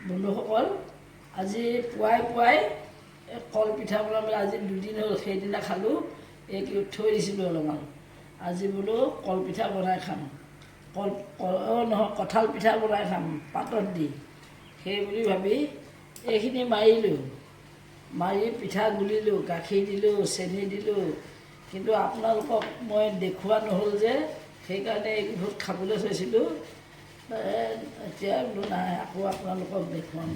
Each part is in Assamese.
বন্ধুসকল, আজি পুৱাই কল পিঠা বনাম। আজি দুদিন হ'ল, সেইদিনা খালোঁ, এই থৈ দিছিলোঁ অলপমান। আজি বোলো কল পিঠা বনাই খাম। নহয়, কঁঠাল পিঠা বনাই খাম পাতত দি। সেই বুলি ভাবি এইখিনি মাৰি পিঠা গুলিলোঁ, গাখীৰ দিলোঁ, চেনি দিলোঁ। কিন্তু আপোনালোকক মই দেখুওৱা নহ'ল যে, সেইকাৰণে এইকেইভোট খাবলৈ থৈছিলোঁ। এতিয়া বোলো নাই, আকৌ আপোনালোকক দেখুৱাম।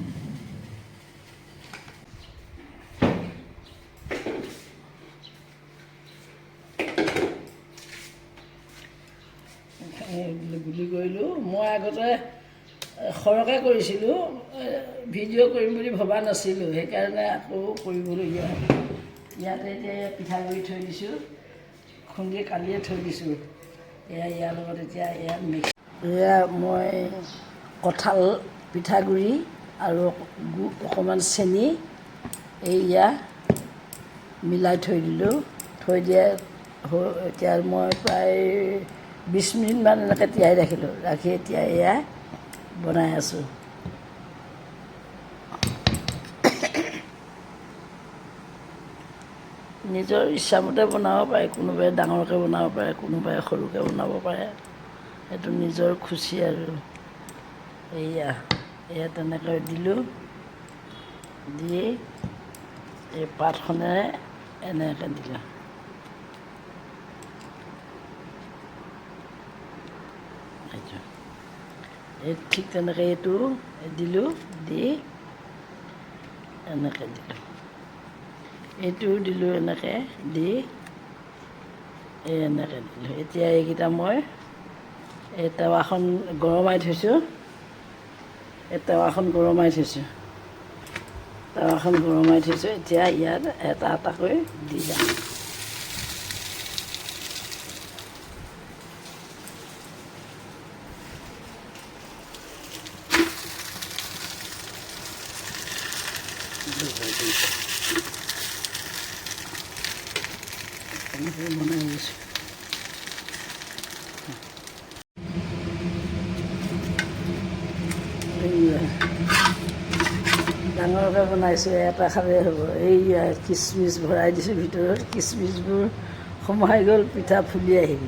গুলি কৰিলোঁ। মই আগতে সৰহকৈ কৰিছিলোঁ, ভিডিঅ' কৰিম বুলি ভবা নাছিলোঁ, সেইকাৰণে আকৌ কৰিবলগীয়া হ'ল। ইয়াতে এতিয়া পিঠাগুড়ি থৈ দিছোঁ, খুন্দি কালিয়ে থৈ দিছোঁ। ইয়াৰ লগত এতিয়া মিক্স। মই কঁঠাল পিঠাগুড়ি আৰু অকণমান চেনি মিলাই থৈ দিলোঁ। থৈ দিয়া এতিয়া মই প্ৰায় 20 মিনিটমান এনেকৈ তিয়াই ৰাখিলোঁ। ৰাখি এতিয়া বনাই আছোঁ। নিজৰ ইচ্ছামতে বনাব পাৰে, কোনোবাই ডাঙৰকৈ বনাব পাৰে, কোনোবাই সৰুকৈ বনাব পাৰে। সেইটো নিজৰ খুচি আৰু। তেনেকৈ দিলোঁ। দি এই পাতখনেৰে এনেকৈ দিলোঁ। ঠিক তেনেকৈ এইটো দিলোঁ, দি এনেকৈ দিলোঁ। এইটোও দিলোঁ, এনেকৈ দি এনেকৈ দিলোঁ। এতিয়া এইকেইটা মই এই টাৱাখন গৰমাই থৈছোঁ। এতিয়া ইয়াত এটা এটাকৈ দি যাম। বনাই দিছোঁ। ডাঙৰকৈ বনাইছোঁ, এটা খালেই হ'ব। কিচমিচ ভৰাই দিছোঁ ভিতৰত, কিচমিচবোৰ সোমাই গ'ল, পিঠা ফুলি আহিল।